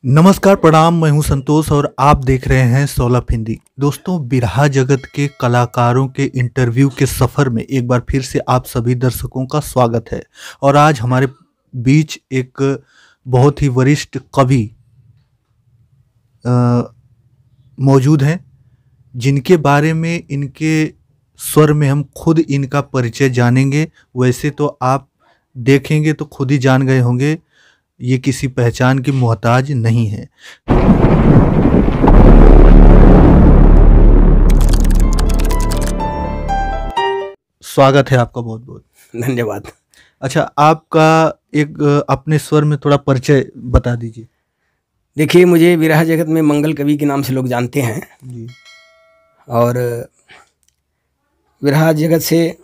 नमस्कार प्रणाम, मैं हूं संतोष और आप देख रहे हैं सोलह हिंदी। दोस्तों, बिरहा जगत के कलाकारों के इंटरव्यू के सफ़र में एक बार फिर से आप सभी दर्शकों का स्वागत है। और आज हमारे बीच एक बहुत ही वरिष्ठ कवि मौजूद हैं, जिनके बारे में इनके स्वर में हम खुद इनका परिचय जानेंगे। वैसे तो आप देखेंगे तो खुद ही जान गए होंगे, ये किसी पहचान की मोहताज नहीं है। स्वागत है आपका, बहुत बहुत धन्यवाद। अच्छा, आपका एक अपने स्वर में थोड़ा परिचय बता दीजिए। देखिए, मुझे बिरहा जगत में मंगल कवि के नाम से लोग जानते हैं जी। और बिरहा जगत से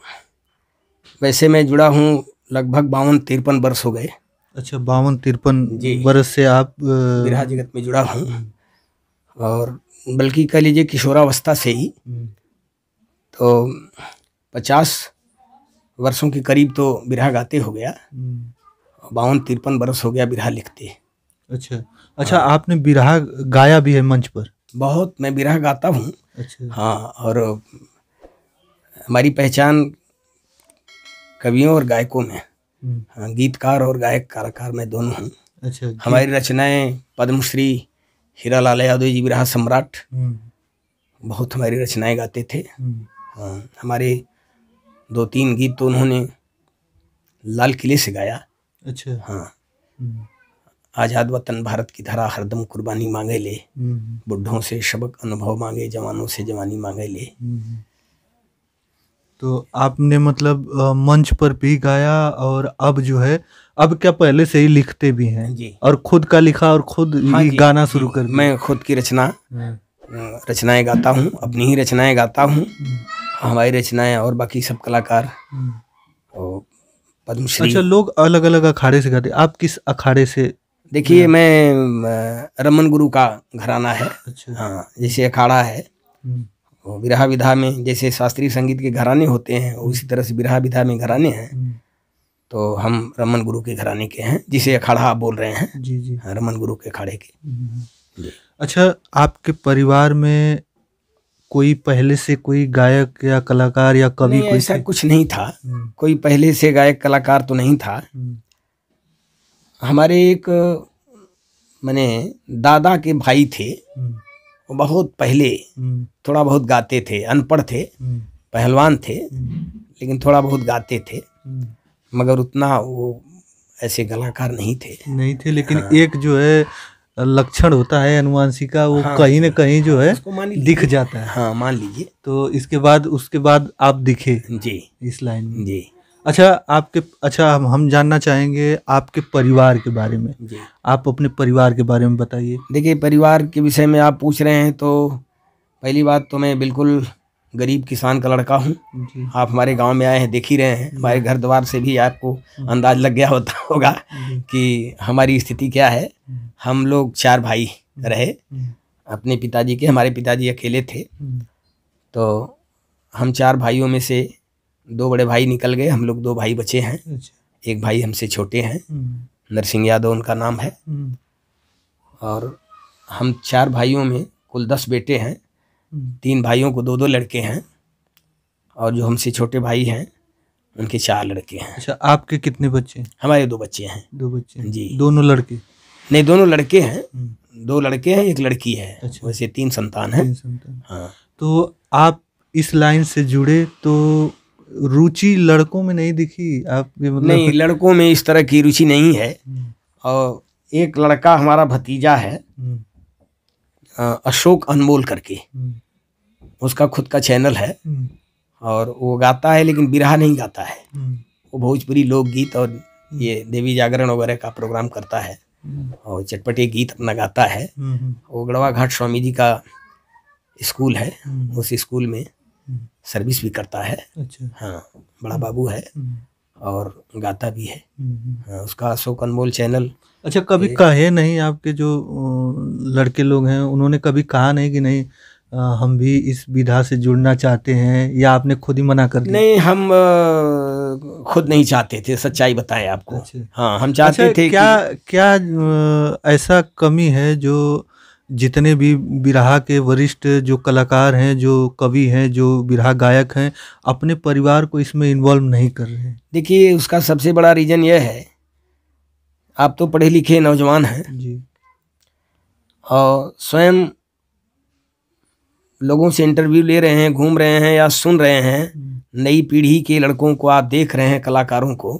वैसे मैं जुड़ा हूँ लगभग 52-53 वर्ष हो गए। अच्छा, 52-53 जी। वर्ष से आप बिरहा जगत में जुड़ा हूँ, और बल्कि कह लीजिए किशोरावस्था से ही। तो 50 वर्षों के करीब तो बिरहा गाते हो गया। 52-53 वर्ष हो गया बिरहा लिखते। अच्छा, आपने बिरहा गाया भी है मंच पर? बहुत, मैं बिरहा गाता हूँ। अच्छा। हाँ, और हमारी पहचान कवियों और गायकों में, हाँ, गीतकार और गायक कलाकार मैं दोनों हूँ। अच्छा। हमारी रचनाएं पद्मश्री हीरालाल यादव जी बिरहा सम्राट बहुत हमारी रचनाएं गाते थे। हाँ, हमारे 2-3 गीत तो उन्होंने लाल किले से गाया। अच्छा। हाँ, आज़ाद वतन भारत की धरा हरदम कुर्बानी मांगे ले, बुढ़ों से सबक अनुभव मांगे, जवानों से जवानी मांगे ले। तो आपने मतलब मंच पर भी गाया, और अब जो है, अब क्या पहले से ही लिखते भी हैं? जी। और खुद का लिखा और खुद हाँ ही जी, गाना शुरू कर दिया? मैं खुद की रचनाएं गाता हूँ, अपनी ही रचनाएं गाता हूँ। हमारी रचनाएं और बाकी सब कलाकार और पद्मश्री। अच्छा, लोग अलग अलग अखाड़े से गाते, आप किस अखाड़े से? देखिए, मैं रमन गुरु का घराना है। अच्छा। हाँ, जैसे अखाड़ा है वो बिरहा विधा में, जैसे शास्त्रीय संगीत के घराने होते हैं उसी तरह से बिरहा विधा में घराने हैं। तो हम रमन गुरु के घराने के हैं, जिसे अखाड़ा आप बोल रहे हैं। जी जी। हाँ, रमन गुरु के अखाड़े के। जी। अच्छा, आपके परिवार में कोई पहले से कोई गायक या कलाकार या कवि नहीं, कोई ऐसा थे? कुछ नहीं था। कोई पहले से गायक कलाकार तो नहीं था। हमारे एक माने दादा के भाई थे, वो बहुत पहले थोड़ा बहुत गाते थे, अनपढ़ थे, पहलवान थे, लेकिन थोड़ा बहुत गाते थे, मगर उतना वो ऐसे कलाकार नहीं थे। लेकिन हाँ। एक जो है लक्षण होता है अनुवांशिका, वो हाँ, कहीं न कहीं जो है दिख लीजिए। जाता है। हाँ, मान लीजिए। तो उसके बाद आप दिखे जी इस लाइन में। जी अच्छा, हम जानना चाहेंगे आपके परिवार के बारे में। जी। आप अपने परिवार के बारे में बताइए। देखिए, परिवार के विषय में आप पूछ रहे हैं तो पहली बात तो मैं बिल्कुल गरीब किसान का लड़का हूँ। आप हमारे गांव में आए हैं, देख ही रहे हैं, हमारे घर द्वार से भी आपको अंदाज लग गया होगा कि हमारी स्थिति क्या है। हम लोग 4 भाई रहे अपने पिताजी के। हमारे पिताजी अकेले थे, तो हम 4 भाइयों में से 2 बड़े भाई निकल गए, हम लोग 2 भाई बचे हैं। एक भाई हमसे छोटे हैं, नरसिंह यादव उनका नाम है। और हम 4 भाइयों में कुल 10 बेटे हैं। 3 भाइयों को 2-2 लड़के हैं, और जो हमसे छोटे भाई हैं उनके 4 लड़के हैं। अच्छा, आपके कितने बच्चे हैं? हमारे 2 बच्चे हैं। 2 बच्चे हैं? जी। दोनों लड़के? नहीं, दोनों लड़के हैं। 2 लड़के हैं, 1 लड़की है। अच्छा। वैसे 3 संतान है। हाँ। तो आप इस लाइन से जुड़े तो रुचि लड़कों में नहीं दिखी आप भी? मतलब नहीं, लड़कों में इस तरह की रुचि नहीं है। और एक लड़का हमारा भतीजा है, अशोक अनमोल करके, उसका खुद का चैनल है, और वो गाता है, लेकिन बिरहा नहीं गाता है। वो भोजपुरी लोकगीत और ये देवी जागरण वगैरह का प्रोग्राम करता है, और चटपटे गीत अपना गाता है। वो गढ़वा घाट स्वामी जी का स्कूल है, उस स्कूल में सर्विस भी करता है। अच्छा। हाँ, बड़ा बाबू है और गाता भी है। हाँ, उसका अशोक अनमोल चैनल। अच्छा, कभी कहे नहीं आपके जो लड़के लोग हैं, उन्होंने कभी कहा नहीं कि नहीं हम भी इस विधा से जुड़ना चाहते हैं, या आपने खुद ही मना कर दिया? नहीं, हम खुद नहीं चाहते थे, सच्चाई बताएं आपको। अच्छा। हाँ, हम चाहते अच्छा, थे क्या कि क्या ऐसा कमी है जो जितने भी बिरहा के वरिष्ठ जो कलाकार हैं, जो कवि हैं, जो बिरहा गायक हैं, अपने परिवार को इसमें इन्वॉल्व नहीं कर रहे हैं? देखिए, उसका सबसे बड़ा रीजन यह है, आप तो पढ़े लिखे नौजवान हैं जी। और स्वयं लोगों से इंटरव्यू ले रहे हैं, घूम रहे हैं या सुन रहे हैं, नई पीढ़ी के लड़कों को आप देख रहे हैं, कलाकारों को।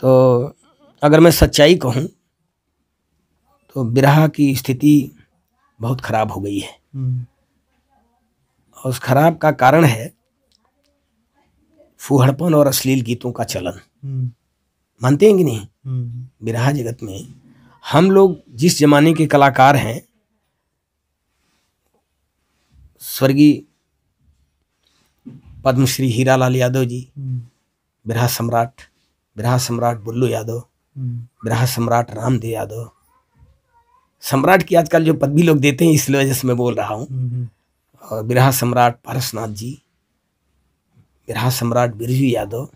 तो अगर मैं सच्चाई कहूँ तो बिरहा की स्थिति बहुत खराब हो गई है। और उस खराब का कारण है फूहड़पन और अश्लील गीतों का चलन। मानते हैं कि नहीं? बिरहा जगत में हम लोग जिस जमाने के कलाकार हैं, स्वर्गीय पद्मश्री हीरालाल यादव जी, बिरहा सम्राट बुल्लू यादव, बिरहा सम्राट रामदेव यादव, सम्राट की आजकल जो पदवी लोग देते हैं इस वजह से मैं बोल रहा हूँ, और बिरहा सम्राट पारसनाथ जी, बिरहा सम्राट बिरजू यादव,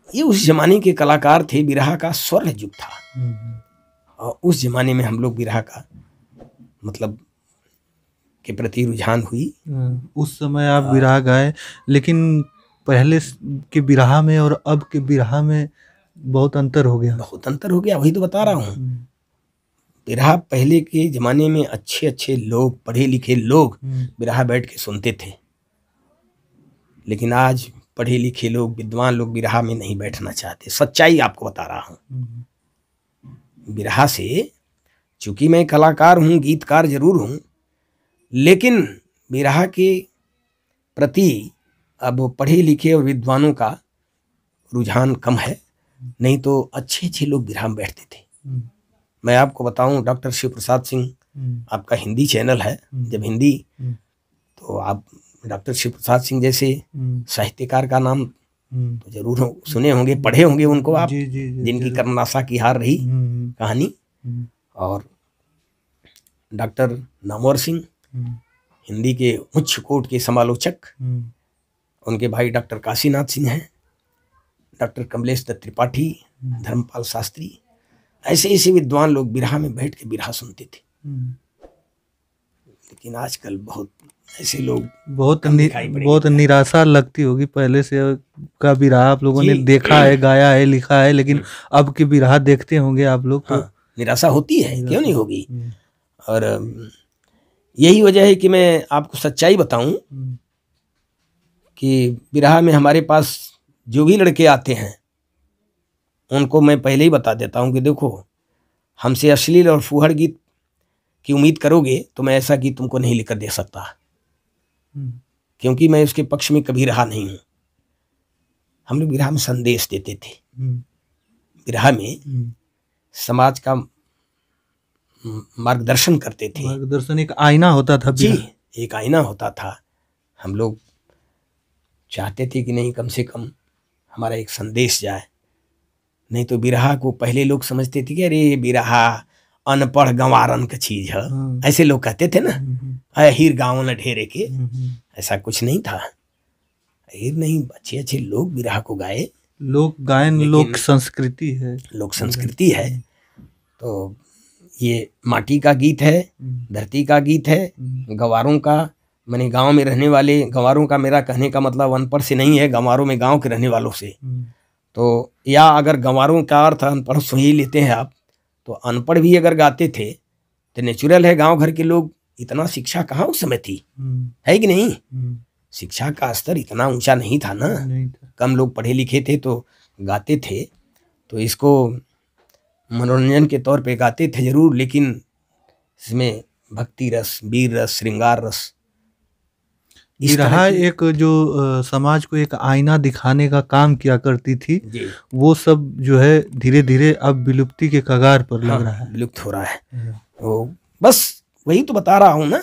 ये उस जमाने के कलाकार थे। बिरहा का स्वर्ण युग था और उस जमाने में हम लोग बिरहा का मतलब के प्रति रुझान हुई। उस समय आप बिरहा गाए, लेकिन पहले के बिरहा में और अब के बिरहा में बहुत अंतर हो गया। बहुत अंतर हो गया, वही तो बता रहा हूँ। बिरहा पहले के जमाने में अच्छे अच्छे लोग, पढ़े लिखे लोग बिरहा बैठ के सुनते थे, लेकिन आज पढ़े लिखे लोग, विद्वान लोग बिरहा में नहीं बैठना चाहते। सच्चाई आपको बता रहा हूँ। बिरहा से, चूंकि मैं कलाकार हूँ, गीतकार जरूर हूँ, लेकिन बिरहा के प्रति अब पढ़े लिखे और विद्वानों का रुझान कम है। नहीं तो अच्छे अच्छे लोग बिरहा में बैठते थे। मैं आपको बताऊं, डॉक्टर शिव प्रसाद सिंह, आपका हिंदी चैनल है, जब हिंदी, तो आप डॉक्टर शिव प्रसाद सिंह जैसे साहित्यकार का नाम तो जरूर सुने होंगे, पढ़े होंगे उनको आप, जिनकी कर्मनाशा की हार रही कहानी। और डॉक्टर नामवर सिंह, हिंदी के उच्च कोट के समालोचक, उनके भाई डॉक्टर काशीनाथ सिंह हैं, डॉक्टर कमलेश दत्त त्रिपाठी, धर्मपाल शास्त्री, ऐसे ऐसे विद्वान लोग बिरहा में बैठ के बिरहा सुनते थे। लेकिन आजकल बहुत ऐसे लोग बहुत निराशा लगती होगी। पहले से का बिरहा आप लोगों ने देखा है, गाया है, लिखा है, लेकिन अब के बिरहा देखते होंगे आप लोग तो निराशा होती है, क्यों नहीं होगी। और यही वजह है कि मैं आपको सच्चाई बताऊं कि बिरहा में हमारे पास जो भी लड़के आते हैं उनको मैं पहले ही बता देता हूं कि देखो, हमसे अश्लील और फूहड़ गीत की उम्मीद करोगे तो मैं ऐसा गीत तुमको नहीं लिखकर दे सकता, क्योंकि मैं उसके पक्ष में कभी रहा नहीं हूं। हम लोग बिरहा में संदेश देते थे। बिरहा में समाज का मार्गदर्शन करते थे। मार्गदर्शन, एक आईना होता था जी, एक आईना होता था। हम लोग चाहते थे कि नहीं, कम से कम हमारा एक संदेश जाए। नहीं तो बिरहा को पहले लोग समझते थे कि अरे बिरहा अनपढ़ गंवारन का चीज है, ऐसे लोग कहते थे ना, हीर गाँव न ढेरे के। ऐसा कुछ नहीं था, हीर नहीं, अच्छे अच्छे लोग बिरहा को गाए। लोक गायन लोक संस्कृति है, लोक संस्कृति है। तो ये माटी का गीत है, धरती का गीत है, गंवारों का, मैंने गांव में रहने वाले गंवारों का, मेरा कहने का मतलब अनपढ़ से नहीं है, गंवारों में गांव के रहने वालों से। तो या अगर गंवारों का अर्थ अनपढ़ से ही लेते हैं आप, तो अनपढ़ भी अगर गाते थे तो नेचुरल है, गांव घर के लोग, इतना शिक्षा कहाँ उस समय थी, है कि नहीं? शिक्षा का स्तर इतना ऊंचा नहीं था ना, कम लोग पढ़े लिखे थे तो गाते थे। तो इसको मनोरंजन के तौर पे गाते थे जरूर, लेकिन इसमें भक्ति रस, वीर रस, श्रृंगार रस, बिरहा एक जो समाज को एक आईना दिखाने का काम किया करती थी, वो सब जो है धीरे धीरे अब विलुप्ति के कगार पर लग रहा है, विलुप्त हो रहा है। तो बस वही तो बता रहा हूँ ना,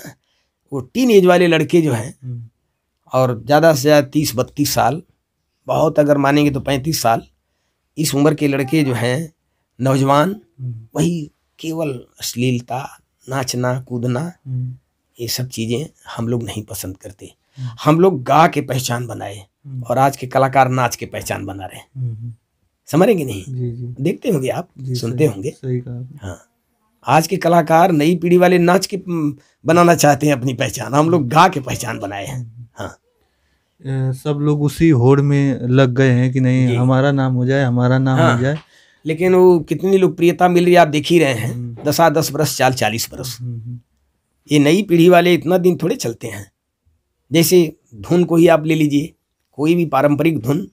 वो टीन एज वाले लड़के जो हैं, और ज़्यादा से ज़्यादा 30-32 साल, बहुत अगर मानेंगे तो 35 साल, इस उम्र के लड़के जो हैं, नौजवान, वही केवल अश्लीलता, नाचना कूदना, ये सब चीज़ें हम लोग नहीं पसंद करते। हम लोग गा के पहचान बनाए, और आज के कलाकार नाच के पहचान बना रहे हैं। समझ रहे कि नहीं? जी जी देखते होंगे आप, सुनते होंगे। सही कहा आपने। हाँ, आज के कलाकार नई पीढ़ी वाले नाच के बनाना चाहते हैं अपनी पहचान, हम लोग गा के पहचान बनाए हैं। हाँ, सब लोग उसी होड़ में लग गए हैं कि नहीं जी। हमारा नाम हो जाए, हमारा नाम हाँ, हो जाए। लेकिन वो कितनी लोकप्रियता मिल रही है आप देख ही रहे हैं। 10 बरस, 40 बरस। ये नई पीढ़ी वाले इतना दिन थोड़े चलते हैं। जैसे धुन को ही आप ले लीजिए, कोई भी पारंपरिक धुन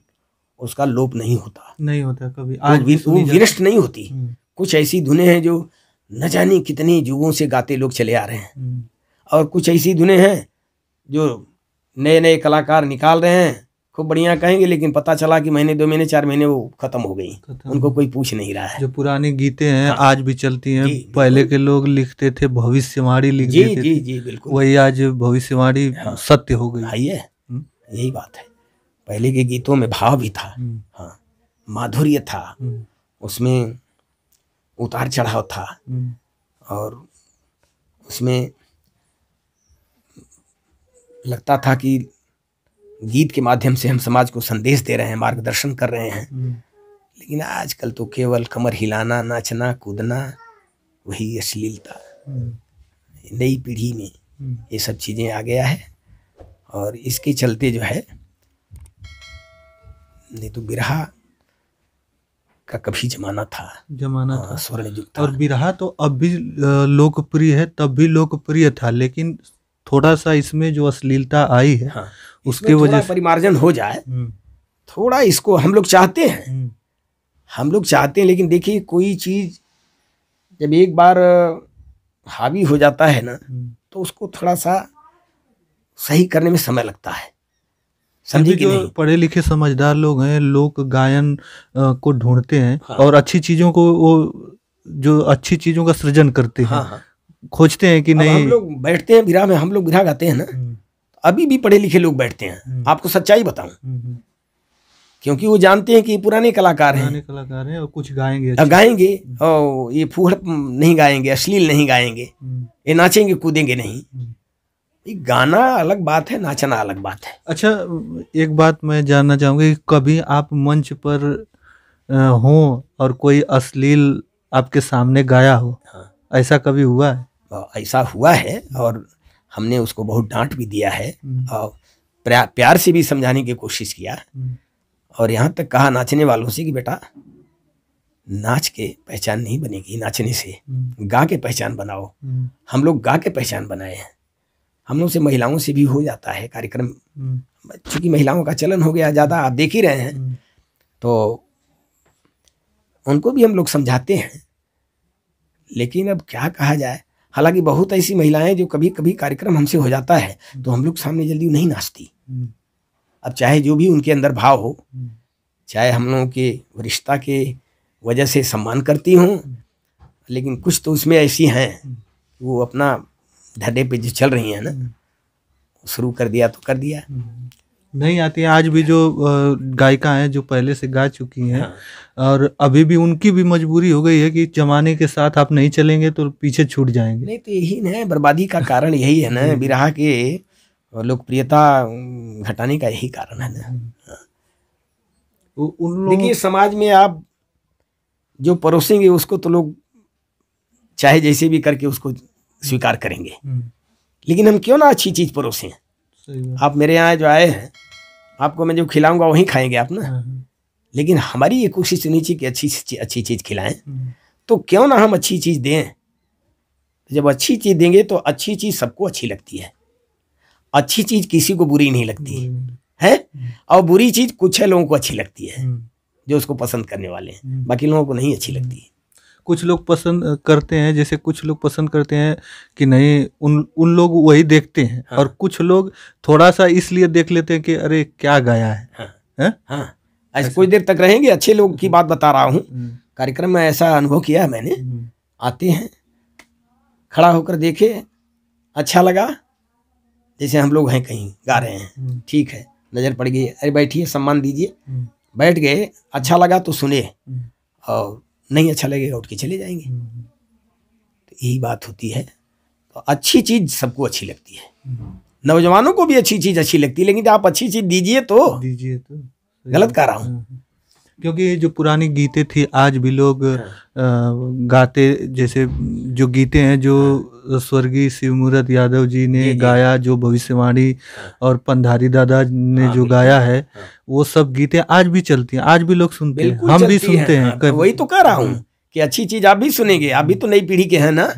उसका लोप नहीं होता, नहीं होता कभी, आज भी वो सुनी जाती। विनष्ट नहीं होती। कुछ ऐसी धुनें हैं जो न जाने कितने युगों से गाते लोग चले आ रहे हैं, और कुछ ऐसी धुनें हैं जो नए नए कलाकार निकाल रहे हैं, खूब बढ़िया कहेंगे, लेकिन पता चला कि महीने 2 महीने 4 महीने वो खत्म हो गई, उनको कोई पूछ नहीं रहा है। जो पुरानी गीतें हैं हाँ, आज भी चलती हैं। जी, पहले के लोग लिखते थे, भविष्यवाणी लिख जी देते जी थे, जी बिल्कुल, वही आज भविष्यवाणी हाँ, सत्य हो गई। है यही बात है। पहले के गीतों में भाव भी था, हाँ, माधुर्य था, उसमें उतार चढ़ाव था, और उसमें लगता था कि गीत के माध्यम से हम समाज को संदेश दे रहे हैं, मार्गदर्शन कर रहे हैं। लेकिन आजकल तो केवल कमर हिलाना, नाचना, कूदना, वही अश्लीलता। नई पीढ़ी में ये सब चीज़ें आ गया है, और इसके चलते जो है, नहीं तो बिरहा का कभी जमाना था, था स्वर्ण युग था। और बिरहा तो अब भी लोकप्रिय है, तब भी लोकप्रिय था, लेकिन थोड़ा सा इसमें जो अश्लीलता आई है, हाँ, उसके वजह से परिमार्जन हो जाए थोड़ा, इसको हम लोग चाहते हैं, लेकिन देखिए कोई चीज जब एक बार हावी हो जाता है ना, तो उसको थोड़ा सा सही करने में समय लगता है, समझे कि नहीं? पढ़े लिखे समझदार लोग हैं, लोक गायन को ढूंढते हैं। हाँ, और अच्छी चीजों को, वो जो अच्छी चीजों का सृजन करते हैं, हाँ, खोजते हैं कि नहीं। हम लोग बैठते हैं बिरहा में, हम लोग बिरहा गाते हैं ना, अभी भी पढ़े लिखे लोग बैठते हैं, आपको सच्चाई बताऊं, क्योंकि वो जानते हैं कि पुराने कलाकार हैं, और कुछ गाएंगे, और ये फूहड़ नहीं गाएंगे, अश्लील नहीं गाएंगे, ये नाचेंगे कूदेंगे नहीं। गाना अलग बात है, नाचना अलग बात है। अच्छा, एक बात मैं जानना चाहूंगा कि कभी आप मंच पर हो और कोई अश्लील आपके सामने गाया हो? हाँ, ऐसा कभी हुआ है? ऐसा हुआ है, और हमने उसको बहुत डांट भी दिया है, और प्यार से भी समझाने की कोशिश किया, और यहाँ तक कहा नाचने वालों से कि बेटा, नाच के पहचान नहीं बनेगी नाचने से, गा के पहचान बनाओ। हम लोग गा के पहचान बनाए हैं। हम लोग से महिलाओं से भी हो जाता है कार्यक्रम, चूंकि महिलाओं का चलन हो गया ज़्यादा, आप देख ही रहे हैं, तो उनको भी हम लोग समझाते हैं। लेकिन अब क्या कहा जाए, हालांकि बहुत ऐसी महिलाएं जो कभी कभी कार्यक्रम हमसे हो जाता है तो हम लोग सामने जल्दी नहीं नाचती। अब चाहे जो भी उनके अंदर भाव हो, चाहे हम लोगों के रिश्ता के वजह से सम्मान करती हूँ, लेकिन कुछ तो उसमें ऐसी हैं वो अपना धड़े पे जो चल रही है ना, शुरू कर दिया तो कर दिया, नहीं आती है। आज भी जो गायिका हैं जो पहले से गा चुकी हैं, और अभी भी उनकी भी मजबूरी हो गई है कि जमाने के साथ आप नहीं चलेंगे तो पीछे छूट जाएंगे। नहीं तो यही ना बर्बादी का कारण, यही है ना, बिरहा के लोकप्रियता घटाने का यही कारण है ना। देखिए समाज में आप जो परोसेंगे उसको तो लोग चाहे जैसे भी करके उसको स्वीकार करेंगे, लेकिन हम क्यों ना अच्छी चीज परोसें। आप मेरे यहाँ जो आए हैं, आपको मैं जो खिलाऊंगा वही खाएंगे आप ना, लेकिन हमारी ये कोशिश होनी चाहिए कि अच्छी चीज खिलाएं, तो क्यों ना हम अच्छी चीज दें। जब अच्छी चीज देंगे तो अच्छी चीज सबको अच्छी लगती है, अच्छी चीज किसी को बुरी नहीं लगती है, और बुरी चीज कुछ है लोगों को अच्छी लगती है, जो उसको पसंद करने वाले हैं, बाकी लोगों को नहीं अच्छी लगती है। कुछ लोग पसंद करते हैं, जैसे कुछ लोग पसंद करते हैं कि नहीं, उन लोग वही देखते हैं। हाँ। और कुछ लोग थोड़ा सा इसलिए देख लेते हैं कि अरे क्या गाया है। हाँ। हाँ। ऐसे कुछ देर तक रहेंगे। अच्छे लोग की बात बता रहा हूँ, कार्यक्रम में ऐसा अनुभव किया है मैंने। आते हैं, खड़ा होकर देखे, अच्छा लगा, जैसे हम लोग हैं कहीं गा रहे हैं, ठीक है, नजर पड़ गई, अरे बैठिए सम्मान दीजिए, बैठ गए, अच्छा लगा तो सुने, और नहीं अच्छा लगेगा उठ के चले जाएंगे। तो यही बात होती है। तो अच्छी चीज सबको अच्छी लगती है, नौजवानों को भी अच्छी चीज अच्छी लगती है, लेकिन आप अच्छी चीज दीजिए तो गलत कर रहा हूँ। क्योंकि जो पुरानी गीतें थी आज भी लोग गाते, जैसे जो गीतें हैं जो स्वर्गीय शिवमूरत यादव जी ने गाया, जो भविष्यवाणी और पंधारी दादा ने जो गाया है, वो सब गीतें आज भी चलती हैं, आज भी लोग सुनते हैं, हम भी सुनते हैं। तो वही तो कह रहा हूँ कि अच्छी चीज आप भी सुनेंगे, आप भी तो नई पीढ़ी के हैं ना,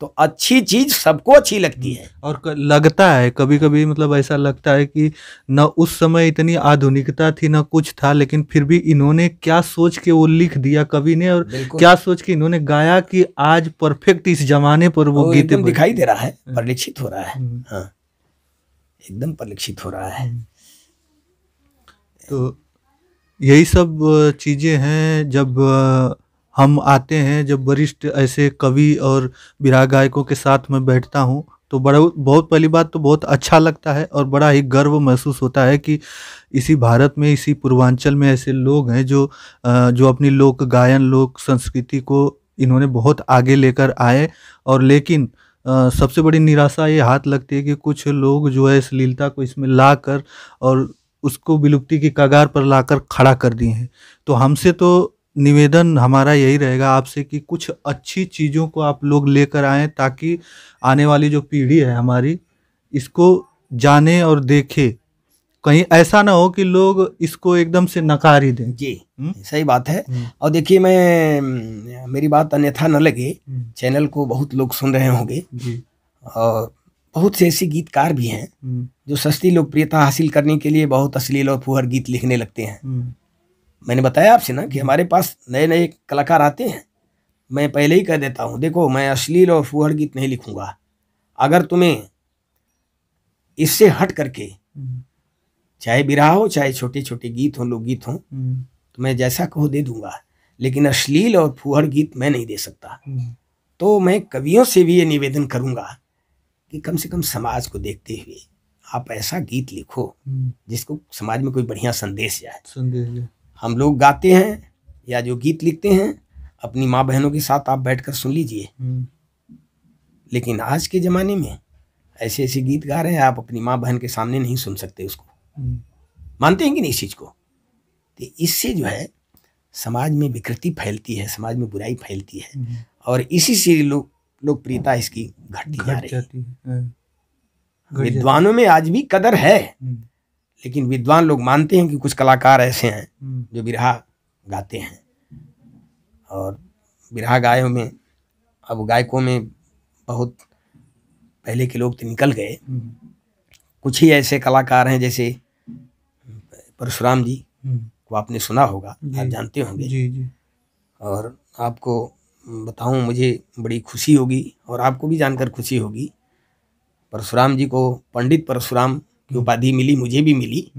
तो अच्छी चीज सबको अच्छी लगती है। और लगता है कभी कभी, मतलब ऐसा लगता है कि न उस समय इतनी आधुनिकता थी न कुछ था, लेकिन फिर भी इन्होंने क्या सोच के वो लिख दिया कवि ने, और क्या सोच के इन्होंने गाया कि आज परफेक्ट इस जमाने पर वो गीतें दिखाई दे रहा है, परिलक्षित हो रहा है। हाँ, एकदम परिलक्षित हो रहा है। तो यही सब चीजें हैं जब हम आते हैं, जब वरिष्ठ ऐसे कवि और बिरहा गायकों के साथ में बैठता हूँ, तो बहुत पहली बात तो बहुत अच्छा लगता है और बड़ा ही गर्व महसूस होता है कि इसी भारत में, इसी पूर्वांचल में ऐसे लोग हैं जो अपनी लोक गायन, लोक संस्कृति को इन्होंने बहुत आगे लेकर आए। और लेकिन सबसे बड़ी निराशा ये हाथ लगती है कि कुछ लोग जो है अश्लीलता को इसमें लाकर और उसको विलुप्ति की कगार पर लाकर खड़ा कर दिए हैं। तो हमसे तो निवेदन हमारा यही रहेगा आपसे कि कुछ अच्छी चीज़ों को आप लोग लेकर आएँ, ताकि आने वाली जो पीढ़ी है हमारी इसको जाने और देखे। कहीं ऐसा ना हो कि लोग इसको एकदम से नकार ही दें। जी सही बात है। और देखिए, मेरी बात अन्यथा न लगे, चैनल को बहुत लोग सुन रहे होंगे और बहुत से ऐसे गीतकार भी हैं जो सस्ती लोकप्रियता हासिल करने के लिए बहुत अश्लील और फुहर गीत लिखने लगते हैं। मैंने बताया आपसे ना कि हमारे पास नए नए कलाकार आते हैं, मैं पहले ही कह देता हूँ, देखो मैं अश्लील और फुहर गीत नहीं लिखूंगा। अगर तुम्हें इससे हट करके, चाहे बिरहा हो चाहे छोटे छोटे गीत हो, लोकगीत हो, तो मैं जैसा कहो दे दूंगा, लेकिन अश्लील और फुहर गीत मैं नहीं दे सकता। तो मैं कवियों से भी ये निवेदन करूंगा कि कम से कम समाज को देखते हुए आप ऐसा गीत लिखो जिसको समाज में कोई बढ़िया संदेश जाए। हम लोग गाते हैं या जो गीत लिखते हैं अपनी माँ बहनों के साथ आप बैठकर सुन लीजिए, लेकिन आज के ज़माने में ऐसे ऐसे गीत गा रहे हैं, आप अपनी माँ बहन के सामने नहीं सुन सकते उसको। मानते हैं कि नहीं इस चीज़ को? तो इससे जो है समाज में विकृति फैलती है, समाज में बुराई फैलती है, और इसी से लोकप्रियता इसकी घटती जा रही है। विद्वानों में आज भी कदर है, लेकिन विद्वान लोग मानते हैं कि कुछ कलाकार ऐसे हैं जो बिरहा गाते हैं, और बिरहा गायों में, अब गायकों में बहुत पहले के लोग तो निकल गए, कुछ ही ऐसे कलाकार हैं, जैसे परशुराम जी को आपने सुना होगा, आप जानते होंगे। और आपको बताऊं, मुझे बड़ी खुशी होगी और आपको भी जानकर खुशी होगी, परशुराम जी को पंडित परशुराम की उपाधि मिली, मुझे भी मिली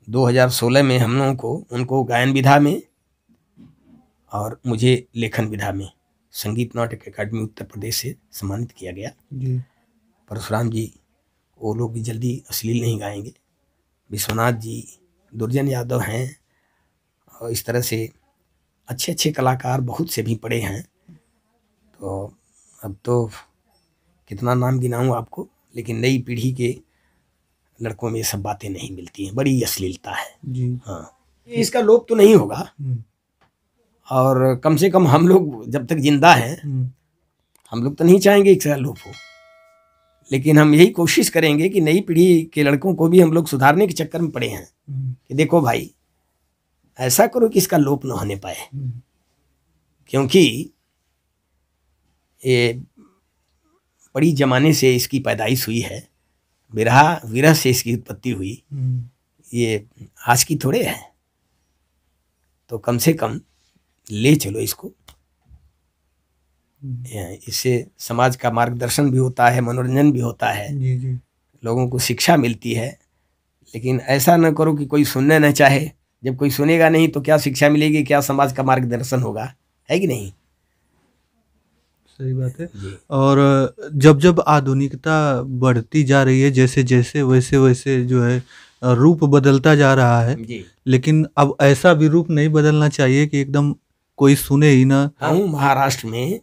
2016 में। हम लोगों को उनको गायन विधा में और मुझे लेखन विधा में संगीत नाटक अकादमी उत्तर प्रदेश से सम्मानित किया गया। परशुराम जी वो लोग भी जल्दी अश्लील नहीं गाएंगे, विश्वनाथ जी, दुर्जन यादव हैं, और इस तरह से अच्छे अच्छे कलाकार बहुत से भी पड़े हैं। तो अब तो कितना नाम गिनाऊं आपको, लेकिन नई पीढ़ी के लड़कों में ये सब बातें नहीं मिलती हैं, बड़ी अश्लीलता है। हाँ, इसका लोप तो नहीं होगा, और कम से कम हम लोग जब तक जिंदा हैं हम लोग तो नहीं चाहेंगे इसका लोप हो, लेकिन हम यही कोशिश करेंगे कि नई पीढ़ी के लड़कों को भी हम लोग सुधारने के चक्कर में पड़े हैं कि देखो भाई, ऐसा करो कि इसका लोप न होने पाए, क्योंकि ये बड़ी जमाने से इसकी पैदाइश हुई है, बिरहा विरह से इसकी उत्पत्ति हुई, ये आज की थोड़े है। तो कम से कम ले चलो इसको, इससे समाज का मार्गदर्शन भी होता है, मनोरंजन भी होता है, लोगों को शिक्षा मिलती है। लेकिन ऐसा न करो कि कोई सुनने न चाहे, जब कोई सुनेगा नहीं तो क्या शिक्षा मिलेगी, क्या समाज का मार्गदर्शन होगा, है कि नहीं? सही बात है। और जब जब आधुनिकता बढ़ती जा रही है, जैसे जैसे वैसे वैसे जो है रूप बदलता जा रहा है, लेकिन अब ऐसा भी रूप नहीं बदलना चाहिए कि एकदम कोई सुने ही ना। हम महाराष्ट्र में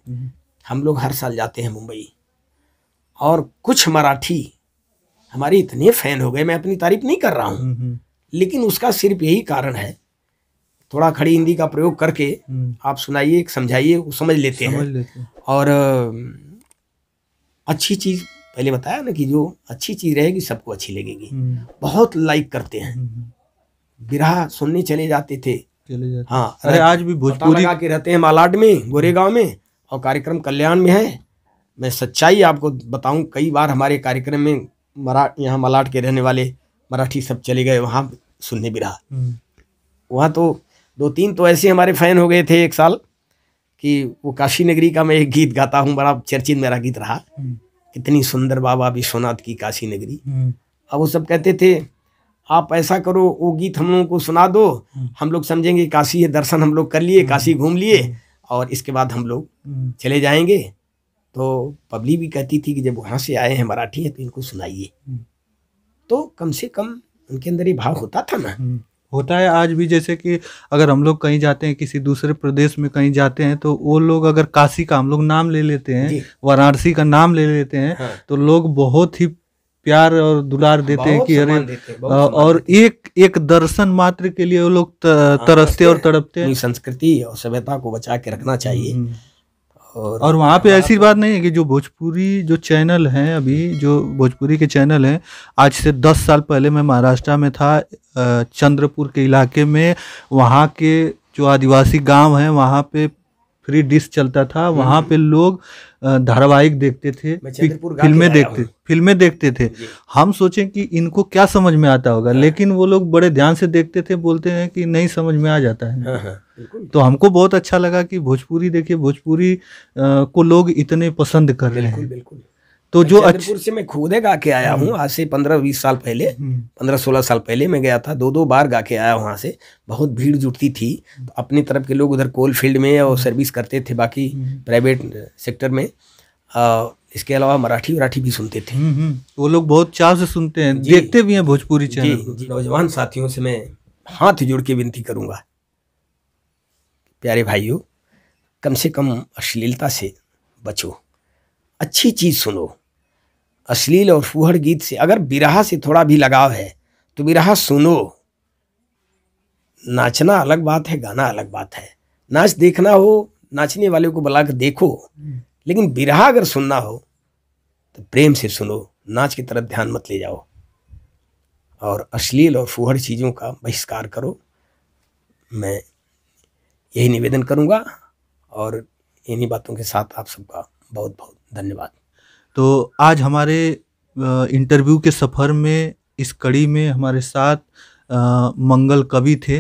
हम लोग हर साल जाते हैं मुंबई, और कुछ मराठी हमारे इतने फैन हो गए, मैं अपनी तारीफ नहीं कर रहा हूँ, लेकिन उसका सिर्फ यही कारण है, थोड़ा खड़ी हिंदी का प्रयोग करके आप सुनाइए, समझाइए, वो समझ लेते हैं। और अच्छी चीज़ पहले बताया ना कि जो अच्छी चीज़ रहेगी सबको अच्छी लगेगी। बहुत लाइक करते हैं, बिरहा सुनने चले जाते थे। हाँ, अरे आज भी भोजपुरी लगा के रहते हैं मालाड में, गोरेगांव में, और कार्यक्रम कल्याण में है। मैं सच्चाई आपको बताऊं, कई बार हमारे कार्यक्रम में यहाँ मलाड के रहने वाले मराठी सब चले गए वहाँ सुनने बिरहा। वहाँ तो 2-3 तो ऐसे हमारे फैन हो गए थे एक साल कि वो काशी नगरी का मैं एक गीत गाता हूँ, बड़ा चर्चित मेरा गीत रहा, कितनी सुंदर बाबा विश्वनाथ की काशी नगरी। अब वो सब कहते थे आप ऐसा करो, वो गीत हम लोगों को सुना दो, हम लोग समझेंगे काशी है, दर्शन हम लोग कर लिए, काशी घूम लिए, और इसके बाद हम लोग चले जाएंगे। तो पब्लिक भी कहती थी कि जब वहाँ से आए हैं मराठी हैं तो इनको सुनाइए। तो कम से कम उनके अंदर ये भाव होता था ना। होता है आज भी। जैसे कि अगर हम लोग कहीं जाते हैं, किसी दूसरे प्रदेश में कहीं जाते हैं, तो वो लोग अगर काशी का हम लोग नाम ले लेते हैं, वाराणसी का नाम ले लेते हैं, हाँ। तो लोग बहुत ही प्यार और दुलार देते हैं कि अरे, और एक दर्शन मात्र के लिए वो लोग तरसते और तड़पते हैं। संस्कृति और सभ्यता को बचा के रखना चाहिए। और वहाँ पे ऐसी बात नहीं है कि जो भोजपुरी जो चैनल हैं, अभी जो भोजपुरी के चैनल हैं, आज से 10 साल पहले मैं महाराष्ट्र में था, चंद्रपुर के इलाके में, वहाँ के जो आदिवासी गांव हैं वहाँ पे फ्री डिश चलता था। वहाँ पे लोग धारावाहिक देखते थे, फिल्में देखते थे। हम सोचें कि इनको क्या समझ में आता होगा, लेकिन वो लोग बड़े ध्यान से देखते थे, बोलते हैं कि नहीं समझ में आ जाता है। तो हमको बहुत अच्छा लगा कि भोजपुरी, देखिए भोजपुरी को लोग इतने पसंद कर रहे हैं। बिल्कुल। तो जो चंद्रपुर से मैं खुद गा के आया हूँ, आज से 15-20 साल पहले, 15-16 साल पहले मैं गया था, 2-2 बार गा के आया वहाँ से। बहुत भीड़ जुटती थी, तो अपनी तरफ के लोग उधर कोल फील्ड में और सर्विस करते थे, बाकी प्राइवेट सेक्टर में। इसके अलावा मराठी भी सुनते थे। वो लोग बहुत चाव से सुनते हैं, देखते भी हैं भोजपुरी चैनल। नौजवान साथियों से मैं हाथ जोड़ के विनती करूँगा, प्यारे भाइयों, कम से कम अश्लीलता से बचो, अच्छी चीज़ सुनो। अश्लील और फूहड़ गीत से, अगर बिरहा से थोड़ा भी लगाव है तो बिरहा सुनो। नाचना अलग बात है, गाना अलग बात है। नाच देखना हो, नाचने वाले को बुला कर देखो, लेकिन बिरहा अगर सुनना हो तो प्रेम से सुनो, नाच की तरफ ध्यान मत ले जाओ। और अश्लील और फूहड़ चीज़ों का बहिष्कार करो, मैं यही निवेदन करूँगा। और इन्हीं बातों के साथ आप सबका बहुत बहुत धन्यवाद। तो आज हमारे इंटरव्यू के सफ़र में, इस कड़ी में हमारे साथ मंगल कवि थे।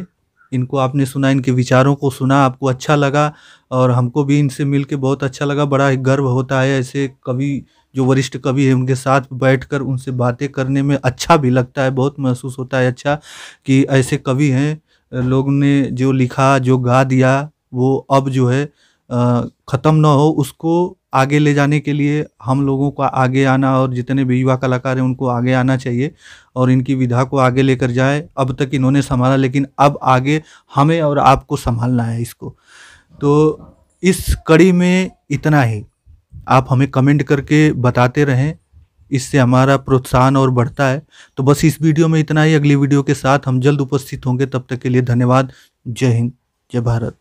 इनको आपने सुना, इनके विचारों को सुना, आपको अच्छा लगा, और हमको भी इनसे मिलके बहुत अच्छा लगा। बड़ा गर्व होता है ऐसे कवि, जो वरिष्ठ कवि है, उनके साथ बैठकर उनसे बातें करने में अच्छा भी लगता है, बहुत महसूस होता है अच्छा कि ऐसे कवि हैं। लोग ने जो लिखा, जो गा दिया, वो अब जो है ख़त्म ना हो, उसको आगे ले जाने के लिए हम लोगों का आगे आना, और जितने भी युवा कलाकार हैं उनको आगे आना चाहिए और इनकी विधा को आगे लेकर जाए। अब तक इन्होंने संभाला, लेकिन अब आगे हमें और आपको संभालना है इसको। तो इस कड़ी में इतना ही, आप हमें कमेंट करके बताते रहें, इससे हमारा प्रोत्साहन और बढ़ता है। तो बस इस वीडियो में इतना ही, अगली वीडियो के साथ हम जल्द उपस्थित होंगे। तब तक के लिए धन्यवाद। जय हिंद, जय भारत।